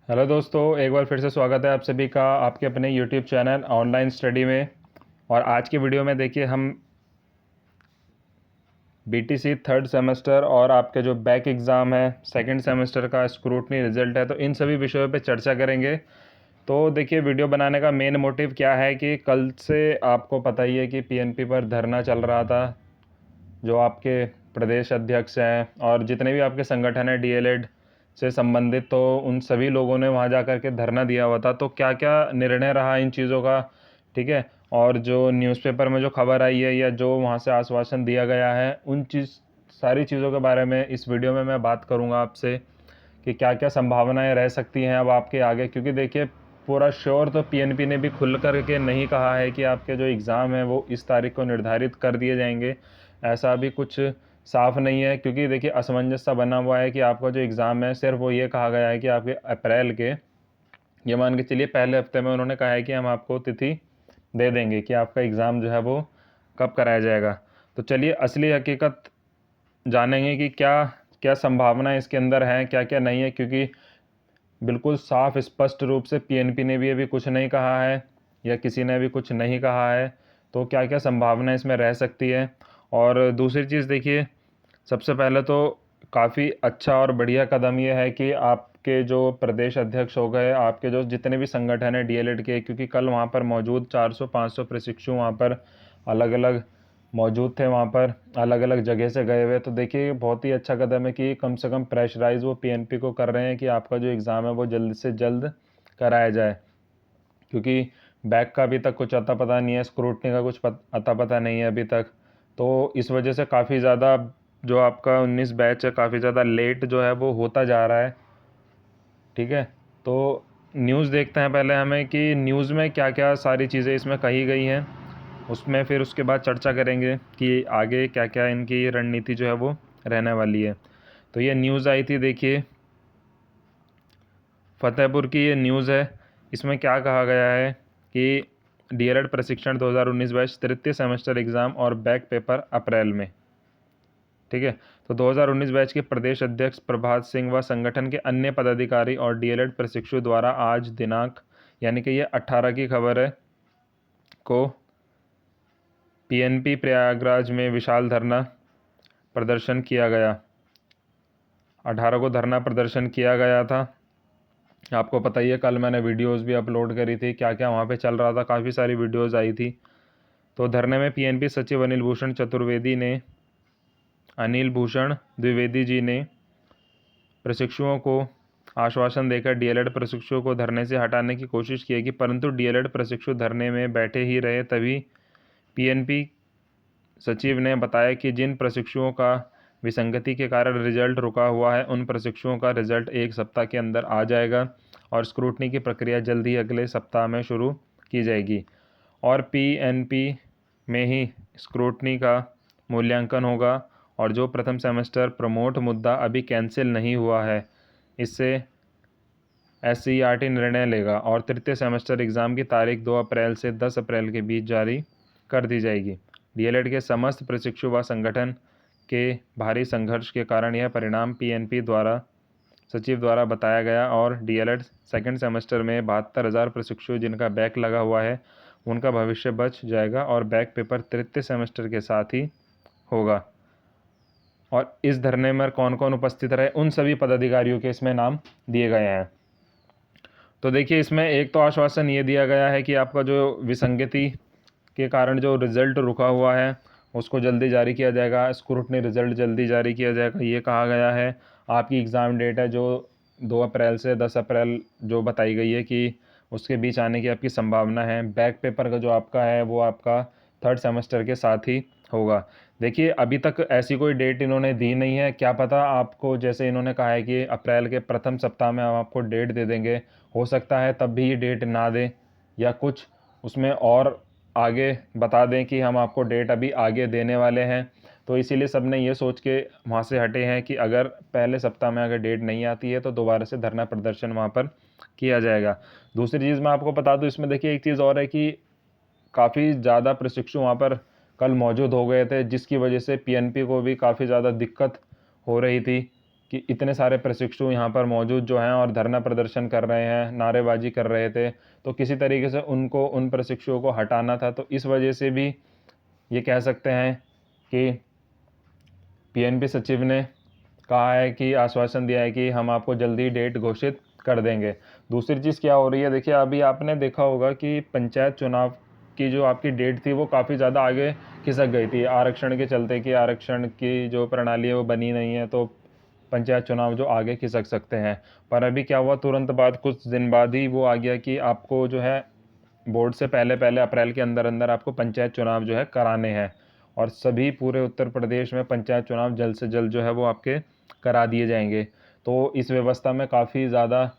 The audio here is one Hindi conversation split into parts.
हेलो दोस्तों, एक बार फिर से स्वागत है आप सभी का आपके अपने यूट्यूब चैनल ऑनलाइन स्टडी में। और आज की वीडियो में देखिए हम बीटीसी थर्ड सेमेस्टर और आपके जो बैक एग्ज़ाम है सेकंड सेमेस्टर का स्क्रूटनी रिजल्ट है, तो इन सभी विषयों पे चर्चा करेंगे। तो देखिए, वीडियो बनाने का मेन मोटिव क्या है कि कल से आपको पता ही है कि पीएनपी पर धरना चल रहा था। जो आपके प्रदेश अध्यक्ष हैं और जितने भी आपके संगठन हैं डीएलएड से संबंधित, तो उन सभी लोगों ने वहाँ जा कर के धरना दिया हुआ था। तो क्या क्या निर्णय रहा इन चीज़ों का, ठीक है, और जो न्यूज़पेपर में जो खबर आई है या जो वहाँ से आश्वासन दिया गया है, उन सारी चीज़ों के बारे में इस वीडियो में मैं बात करूँगा आपसे कि क्या क्या संभावनाएं रह सकती हैं अब आपके आगे। क्योंकि देखिए, पूरा श्योर तो पीएनपी ने भी खुल कर के नहीं कहा है कि आपके जो एग्ज़ाम है वो इस तारीख को निर्धारित कर दिए जाएंगे। ऐसा भी कुछ साफ नहीं है, क्योंकि देखिए असमंजस सा बना हुआ है कि आपका जो एग्ज़ाम है सिर्फ वो ये कहा गया है कि आपके अप्रैल के, ये मान के चलिए पहले हफ्ते में उन्होंने कहा है कि हम आपको तिथि दे देंगे कि आपका एग्ज़ाम जो है वो कब कराया जाएगा। तो चलिए असली हकीकत जानेंगे कि क्या क्या संभावना इसके अंदर हैं, क्या क्या नहीं है। क्योंकि बिल्कुल साफ स्पष्ट रूप से पीएनपी ने भी अभी कुछ नहीं कहा है या किसी ने भी कुछ नहीं कहा है। तो क्या क्या संभावना इसमें रह सकती है। और दूसरी चीज़ देखिए, सबसे पहले तो काफ़ी अच्छा और बढ़िया कदम ये है कि आपके जो प्रदेश अध्यक्ष हो गए, आपके जो जितने भी संगठन हैं डीएलएड के, क्योंकि कल वहाँ पर मौजूद 400-500 प्रशिक्षु वहाँ पर अलग अलग मौजूद थे, वहाँ पर अलग अलग जगह से गए हुए। तो देखिए, बहुत ही अच्छा कदम है कि कम से कम प्रेशराइज वो पीएनपी को कर रहे हैं कि आपका जो एग्ज़ाम है वो जल्द से जल्द कराया जाए। क्योंकि बैक का अभी तक कुछ अता पता नहीं है, स्क्रूटनी का कुछ अता पता नहीं है अभी तक। तो इस वजह से काफ़ी ज़्यादा जो आपका 19 बैच है काफ़ी ज़्यादा लेट जो है वो होता जा रहा है, ठीक है। तो न्यूज़ देखते हैं पहले हमें कि न्यूज़ में क्या क्या सारी चीज़ें इसमें कही गई हैं, उसमें फिर उसके बाद चर्चा करेंगे कि आगे क्या क्या इनकी रणनीति जो है वो रहने वाली है। तो ये न्यूज़ आई थी, देखिए फतेहपुर की ये न्यूज़ है। इसमें क्या कहा गया है कि डीएलएड प्रशिक्षण 2019 बैच तृतीय सेमेस्टर एग्ज़ाम और बैक पेपर अप्रैल में, ठीक है। तो 2019 बैच के प्रदेश अध्यक्ष प्रभात सिंह व संगठन के अन्य पदाधिकारी और डीएलएड प्रशिक्षु द्वारा आज दिनांक, यानी कि ये 18 की खबर है, को पीएनपी प्रयागराज में विशाल धरना प्रदर्शन किया गया। 18 को धरना प्रदर्शन किया गया था। आपको पता ही है, कल मैंने वीडियोस भी अपलोड करी थी, क्या क्या वहाँ पे चल रहा था, काफ़ी सारी वीडियोस आई थी। तो धरने में पीएनपी सचिव अनिल भूषण द्विवेदी जी ने प्रशिक्षुओं को आश्वासन देकर डीएलएड प्रशिक्षुओं को धरने से हटाने की कोशिश की, परंतु डीएलएड प्रशिक्षु धरने में बैठे ही रहे। तभी पीएनपी सचिव ने बताया कि जिन प्रशिक्षुओं का विसंगति के कारण रिजल्ट रुका हुआ है, उन प्रशिक्षुओं का रिजल्ट एक सप्ताह के अंदर आ जाएगा और स्क्रूटनी की प्रक्रिया जल्द ही अगले सप्ताह में शुरू की जाएगी और पीएनपी में ही स्क्रूटनी का मूल्यांकन होगा। और जो प्रथम सेमेस्टर प्रमोट मुद्दा अभी कैंसिल नहीं हुआ है, इससे एससीईआरटी निर्णय लेगा और तृतीय सेमेस्टर एग्ज़ाम की तारीख 2 अप्रैल से 10 अप्रैल के बीच जारी कर दी जाएगी। डीएलएड के समस्त प्रशिक्षु व संगठन के भारी संघर्ष के कारण यह परिणाम पीएनपी द्वारा सचिव द्वारा बताया गया और डीएलएड सेकंड सेमेस्टर में 72,000 प्रशिक्षु जिनका बैक लगा हुआ है उनका भविष्य बच जाएगा और बैक पेपर तृतीय सेमेस्टर के साथ ही होगा। और इस धरने में कौन कौन उपस्थित रहे, उन सभी पदाधिकारियों के इसमें नाम दिए गए हैं। तो देखिए, इसमें एक तो आश्वासन ये दिया गया है कि आपका जो विसंगति के कारण जो रिज़ल्ट रुका हुआ है उसको जल्दी जारी किया जाएगा, स्क्रूटनी रिज़ल्ट जल्दी जारी किया जाएगा, ये कहा गया है। आपकी एग्ज़ाम डेट है जो 2 अप्रैल से 10 अप्रैल जो बताई गई है कि उसके बीच आने की आपकी संभावना है। बैक पेपर का जो आपका है वो आपका थर्ड सेमेस्टर के साथ ही होगा। देखिए, अभी तक ऐसी कोई डेट इन्होंने दी नहीं है, क्या पता आपको, जैसे इन्होंने कहा है कि अप्रैल के प्रथम सप्ताह में हम आपको डेट दे देंगे, हो सकता है तब भी ये डेट ना दें या कुछ उसमें और आगे बता दें कि हम आपको डेट अभी आगे देने वाले हैं। तो इसीलिए सब ने ये सोच के वहाँ से हटे हैं कि अगर पहले सप्ताह में अगर डेट नहीं आती है तो दोबारा से धरना प्रदर्शन वहाँ पर किया जाएगा। दूसरी चीज़ मैं आपको बता दूँ, इसमें देखिए एक चीज़ और है कि काफ़ी ज़्यादा प्रशिक्षु वहाँ पर कल मौजूद हो गए थे, जिसकी वजह से पीएनपी को भी काफ़ी ज़्यादा दिक्कत हो रही थी कि इतने सारे प्रशिक्षु यहाँ पर मौजूद जो हैं और धरना प्रदर्शन कर रहे हैं, नारेबाजी कर रहे थे, तो किसी तरीके से उनको, उन प्रशिक्षुओं को हटाना था। तो इस वजह से भी ये कह सकते हैं कि पीएनबी सचिव ने कहा है कि आश्वासन दिया है कि हम आपको जल्दी डेट घोषित कर देंगे। दूसरी चीज़ क्या हो रही है, देखिए अभी आपने देखा होगा कि पंचायत चुनाव की जो आपकी डेट थी वो काफ़ी ज़्यादा आगे खिसक गई थी आरक्षण के चलते, कि आरक्षण की जो प्रणाली है वो बनी नहीं है, तो पंचायत चुनाव जो आगे खिसक सकते हैं। पर अभी क्या हुआ, तुरंत बाद, कुछ दिन बाद ही वो आ गया कि आपको जो है बोर्ड से पहले पहले अप्रैल के अंदर अंदर आपको पंचायत चुनाव जो है कराने हैं, और सभी पूरे उत्तर प्रदेश में पंचायत चुनाव जल्द से जल्द जो है वो आपके करा दिए जाएंगे। तो इस व्यवस्था में काफ़ी ज़्यादा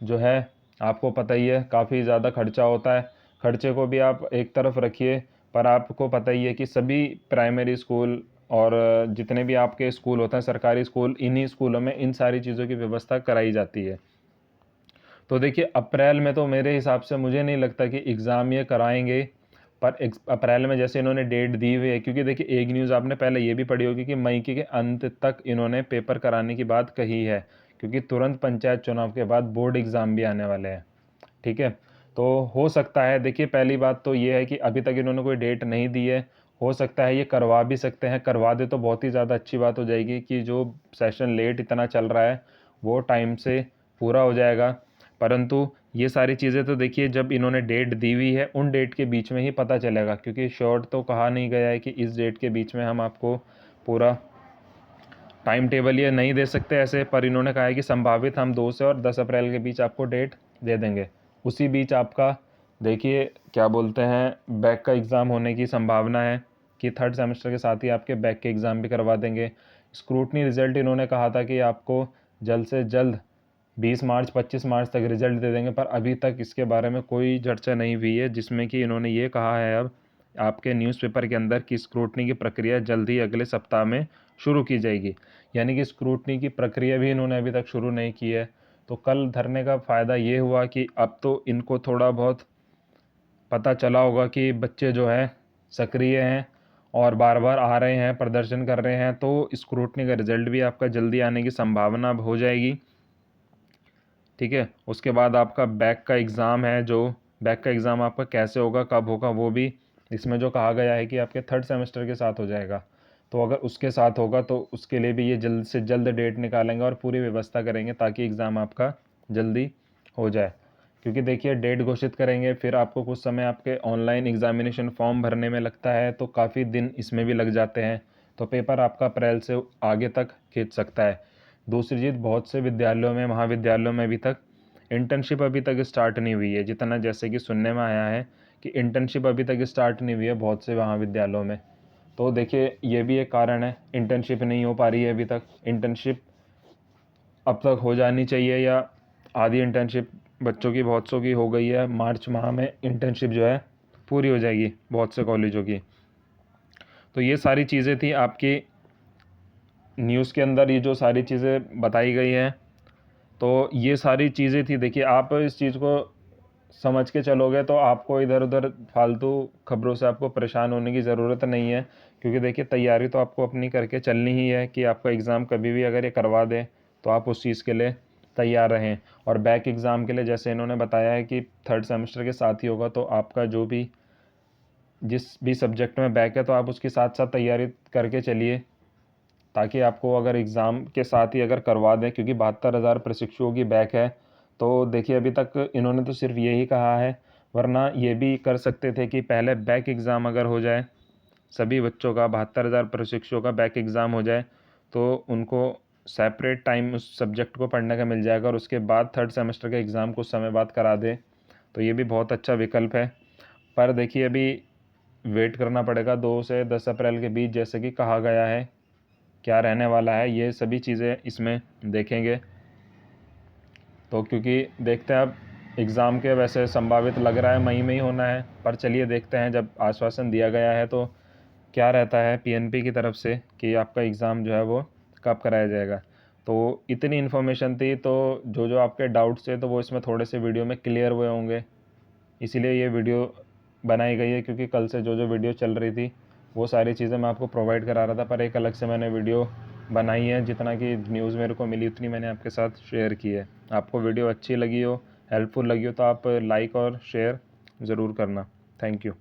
जो है, आपको पता ही है, काफ़ी ज़्यादा खर्चा होता है। खर्चे को भी आप एक तरफ रखिए, पर आपको पता ही है कि सभी प्राइमरी स्कूल और जितने भी आपके स्कूल होते हैं, सरकारी स्कूल, इन्हीं स्कूलों में इन सारी चीज़ों की व्यवस्था कराई जाती है। तो देखिए अप्रैल में तो मेरे हिसाब से मुझे नहीं लगता कि एग्ज़ाम ये कराएंगे, पर अप्रैल में जैसे इन्होंने डेट दी हुई है, क्योंकि देखिए एक न्यूज़ आपने पहले ये भी पढ़ी होगी कि मई के अंत तक इन्होंने पेपर कराने की बात कही है, क्योंकि तुरंत पंचायत चुनाव के बाद बोर्ड एग्ज़ाम भी आने वाले हैं। ठीक है, तो हो सकता है, देखिए पहली बात तो ये है कि अभी तक इन्होंने कोई डेट नहीं दी है, हो सकता है ये करवा भी सकते हैं। करवा दे तो बहुत ही ज़्यादा अच्छी बात हो जाएगी कि जो सेशन लेट इतना चल रहा है वो टाइम से पूरा हो जाएगा। परंतु ये सारी चीज़ें तो देखिए जब इन्होंने डेट दी हुई है उन डेट के बीच में ही पता चलेगा, क्योंकि शॉर्ट तो कहा नहीं गया है कि इस डेट के बीच में हम आपको पूरा टाइम टेबल ये नहीं दे सकते ऐसे, पर इन्होंने कहा है कि संभावित हम 2 से और 10 अप्रैल के बीच आपको डेट दे देंगे। उसी बीच आपका देखिए क्या बोलते हैं, बैक का एग्ज़ाम होने की संभावना है कि थर्ड सेमेस्टर के साथ ही आपके बैक के एग्ज़ाम भी करवा देंगे। स्क्रूटनी रिज़ल्ट इन्होंने कहा था कि आपको जल्द से जल्द 20 मार्च 25 मार्च तक रिज़ल्ट दे देंगे, पर अभी तक इसके बारे में कोई चर्चा नहीं हुई है, जिसमें कि इन्होंने ये कहा है अब आपके न्यूज़पेपर के अंदर कि स्क्रूटनी की प्रक्रिया जल्द ही अगले सप्ताह में शुरू की जाएगी। यानी कि स्क्रूटनी की प्रक्रिया भी इन्होंने अभी तक शुरू नहीं की है। तो कल धरने का फ़ायदा ये हुआ कि अब तो इनको थोड़ा बहुत पता चला होगा कि बच्चे जो हैं सक्रिय हैं और बार बार आ रहे हैं, प्रदर्शन कर रहे हैं, तो स्क्रूटनी का रिज़ल्ट भी आपका जल्दी आने की संभावना अब हो जाएगी। ठीक है, उसके बाद आपका बैक का एग्ज़ाम है, जो बैक का एग्ज़ाम आपका कैसे होगा, कब होगा, वो भी इसमें जो कहा गया है कि आपके थर्ड सेमेस्टर के साथ हो जाएगा। तो अगर उसके साथ होगा तो उसके लिए भी ये जल्द से जल्द डेट निकालेंगे और पूरी व्यवस्था करेंगे ताकि एग्ज़ाम आपका जल्दी हो जाए। क्योंकि देखिए डेट घोषित करेंगे, फिर आपको कुछ समय आपके ऑनलाइन एग्ज़ामिनेशन फॉर्म भरने में लगता है, तो काफ़ी दिन इसमें भी लग जाते हैं। तो पेपर आपका अप्रैल से आगे तक खींच सकता है। दूसरी चीज़, बहुत से विद्यालयों में, महाविद्यालयों में अभी तक इंटर्नशिप अभी तक स्टार्ट नहीं हुई है। जितना जैसे कि सुनने में आया है कि इंटर्नशिप अभी तक स्टार्ट नहीं हुई है बहुत से महाविद्यालयों में। तो देखिए ये भी एक कारण है, इंटर्नशिप नहीं हो पा रही है अभी तक। इंटर्नशिप अब तक हो जानी चाहिए, या आधी इंटर्नशिप बच्चों की, बहुत सौ की हो गई है। मार्च माह में इंटर्नशिप जो है पूरी हो जाएगी बहुत से कॉलेजों की। तो ये सारी चीज़ें थी आपकी न्यूज़ के अंदर, ये जो सारी चीज़ें बताई गई हैं, तो ये सारी चीज़ें थी। देखिए आप इस चीज़ को समझ के चलोगे तो आपको इधर उधर फालतू खबरों से आपको परेशान होने की ज़रूरत नहीं है, क्योंकि देखिए तैयारी तो आपको अपनी करके चलनी ही है कि आपका एग्ज़ाम कभी भी अगर ये करवा दें तो आप उस चीज़ के लिए तैयार रहें। और बैक एग्ज़ाम के लिए जैसे इन्होंने बताया है कि थर्ड सेमेस्टर के साथ ही होगा, तो आपका जो भी जिस भी सब्जेक्ट में बैक है तो आप उसके साथ साथ तैयारी करके चलिए, ताकि आपको अगर एग्ज़ाम के साथ ही अगर करवा दें, क्योंकि 72,000 प्रशिक्षुओं की बैक है। तो देखिए अभी तक इन्होंने तो सिर्फ यही कहा है, वरना ये भी कर सकते थे कि पहले बैक एग्ज़ाम अगर हो जाए, सभी बच्चों का 72,000 प्रशिक्षुओं का बैक एग्ज़ाम हो जाए, तो उनको सेपरेट टाइम उस सब्जेक्ट को पढ़ने का मिल जाएगा, और उसके बाद थर्ड सेमेस्टर का एग्ज़ाम कुछ समय बाद करा दे, तो ये भी बहुत अच्छा विकल्प है। पर देखिए अभी वेट करना पड़ेगा 2 से 10 अप्रैल के बीच, जैसे कि कहा गया है क्या रहने वाला है, ये सभी चीज़ें इसमें देखेंगे। तो क्योंकि देखते हैं अब एग्ज़ाम के वैसे संभावित लग रहा है मई में ही होना है, पर चलिए देखते हैं जब आश्वासन दिया गया है तो क्या रहता है पीएनपी की तरफ से कि आपका एग्ज़ाम जो है वो कब कराया जाएगा। तो इतनी इन्फॉर्मेशन थी, तो जो जो आपके डाउट्स थे तो वो इसमें थोड़े से वीडियो में क्लियर हुए होंगे, इसीलिए ये वीडियो बनाई गई है। क्योंकि कल से जो जो वीडियो चल रही थी वो सारी चीज़ें मैं आपको प्रोवाइड करा रहा था, पर एक अलग से मैंने वीडियो बनाई है, जितना कि न्यूज़ मेरे को मिली उतनी मैंने आपके साथ शेयर की है। आपको वीडियो अच्छी लगी हो, हेल्पफुल लगी हो तो आप लाइक और शेयर ज़रूर करना। Thank you.